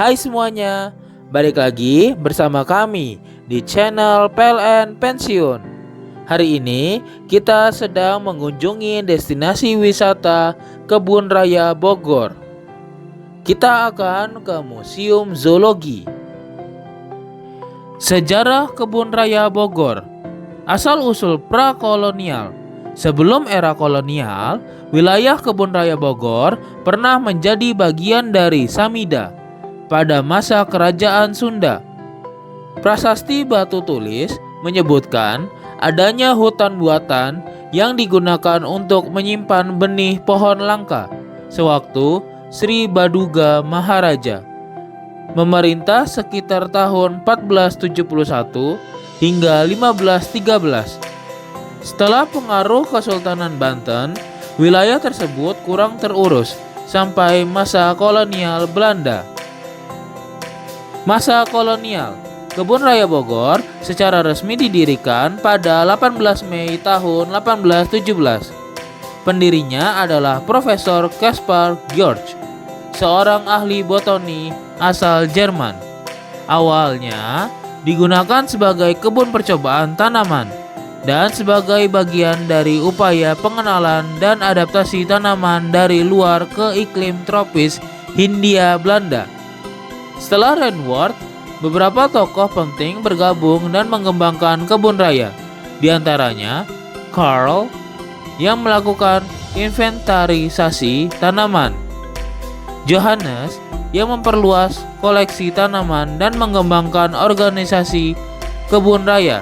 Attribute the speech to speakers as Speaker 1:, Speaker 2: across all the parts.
Speaker 1: Hai semuanya, balik lagi bersama kami di channel PLN Pensiun. Hari ini kita sedang mengunjungi destinasi wisata Kebun Raya Bogor. Kita akan ke Museum Zoologi. Sejarah Kebun Raya Bogor. Asal-usul prakolonial. Sebelum era kolonial, wilayah Kebun Raya Bogor pernah menjadi bagian dari Samida pada masa Kerajaan Sunda. Prasasti batu tulis menyebutkan adanya hutan buatan yang digunakan untuk menyimpan benih pohon langka sewaktu Sri Baduga Maharaja memerintah sekitar tahun 1471 hingga 1513. Setelah pengaruh Kesultanan Banten, wilayah tersebut kurang terurus sampai masa kolonial Belanda. Masa kolonial, Kebun Raya Bogor secara resmi didirikan pada 18 Mei tahun 1817. Pendirinya adalah Profesor Caspar George, seorang ahli botani asal Jerman. Awalnya digunakan sebagai kebun percobaan tanaman dan sebagai bagian dari upaya pengenalan dan adaptasi tanaman dari luar ke iklim tropis Hindia Belanda. Setelah Reinwarth, beberapa tokoh penting bergabung dan mengembangkan kebun raya. Di antaranya Carl yang melakukan inventarisasi tanaman, Johannes yang memperluas koleksi tanaman dan mengembangkan organisasi kebun raya,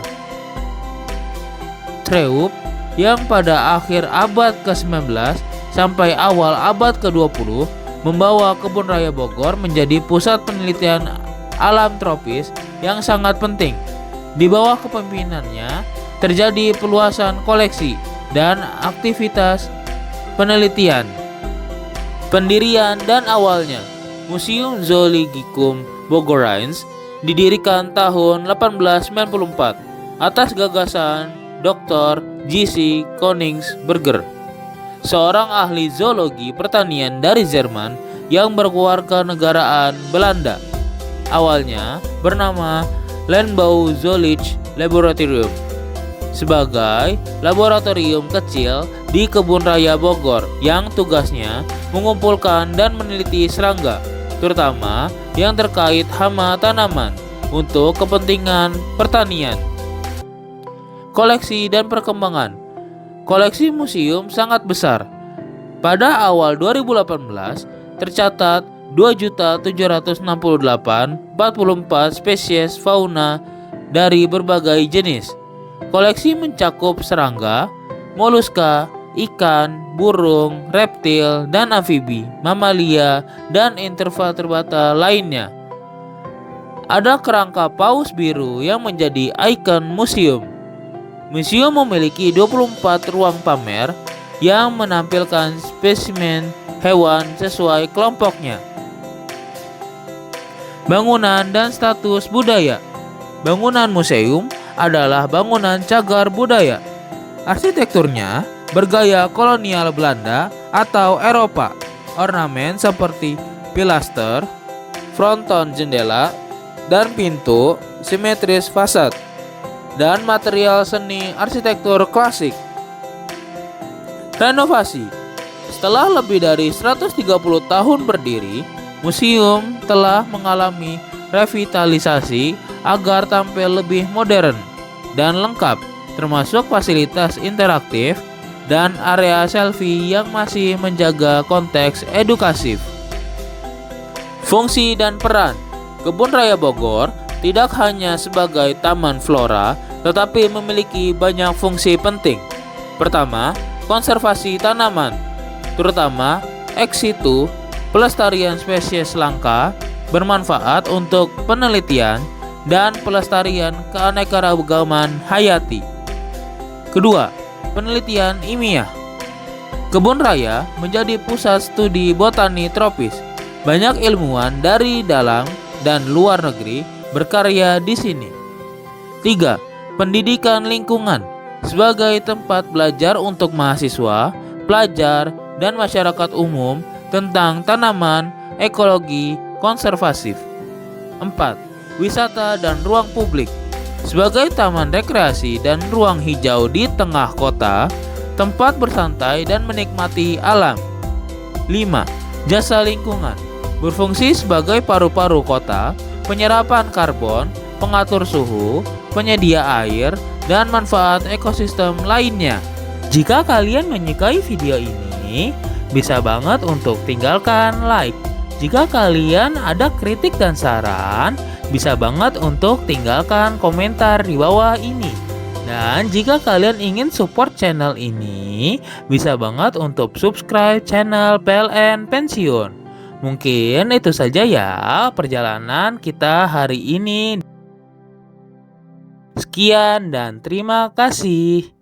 Speaker 1: Treup yang pada akhir abad ke-19 sampai awal abad ke-20 membawa Kebun Raya Bogor menjadi pusat penelitian alam tropis yang sangat penting. Di bawah kepemimpinannya terjadi peluasan koleksi dan aktivitas penelitian. Pendirian dan awalnya Museum Zoologicum Bogorrheims didirikan tahun 1894 atas gagasan Dr. J.C. Koningsberger, seorang ahli zoologi pertanian dari Jerman yang berkewarganegaraan Belanda. Awalnya bernama Landbouw Zoologisch Laboratorium, sebagai laboratorium kecil di Kebun Raya Bogor yang tugasnya mengumpulkan dan meneliti serangga, terutama yang terkait hama tanaman untuk kepentingan pertanian. Koleksi dan perkembangan. Koleksi museum sangat besar. Pada awal 2018 tercatat 2.768.44 spesies fauna dari berbagai jenis. Koleksi mencakup serangga, moluska, ikan, burung, reptil, dan amfibi, mamalia, dan invertebrata lainnya. Ada kerangka paus biru yang menjadi ikon museum. Museum memiliki 24 ruang pamer yang menampilkan spesimen hewan sesuai kelompoknya. Bangunan dan status budaya. Bangunan museum adalah bangunan cagar budaya. Arsitekturnya bergaya kolonial Belanda atau Eropa. Ornamen seperti pilaster, fronton jendela, dan pintu simetris fasad, dan material seni arsitektur klasik. Renovasi. Setelah lebih dari 130 tahun berdiri, museum telah mengalami revitalisasi agar tampil lebih modern dan lengkap, termasuk fasilitas interaktif dan area selfie yang masih menjaga konteks edukasif. Fungsi dan peran. Kebun Raya Bogor tidak hanya sebagai taman flora, tetapi memiliki banyak fungsi penting. Pertama, konservasi tanaman, terutama ex situ, pelestarian spesies langka, bermanfaat untuk penelitian dan pelestarian keanekaragaman hayati. Kedua, penelitian ilmiah. Kebun raya menjadi pusat studi botani tropis. Banyak ilmuwan dari dalam dan luar negeri berkarya di sini. 3. Pendidikan lingkungan sebagai tempat belajar untuk mahasiswa, pelajar, dan masyarakat umum tentang tanaman, ekologi, konservatif. 4. Wisata dan ruang publik. Sebagai taman rekreasi dan ruang hijau di tengah kota, tempat bersantai dan menikmati alam. 5. Jasa lingkungan. Berfungsi sebagai paru-paru kota, penyerapan karbon, pengatur suhu, penyedia air, dan manfaat ekosistem lainnya. Jika kalian menyukai video ini, bisa banget untuk tinggalkan like. Jika kalian ada kritik dan saran, bisa banget untuk tinggalkan komentar di bawah ini. Dan jika kalian ingin support channel ini, bisa banget untuk subscribe channel PLN Pensiun. Mungkin itu saja ya perjalanan kita hari ini. Sekian dan terima kasih.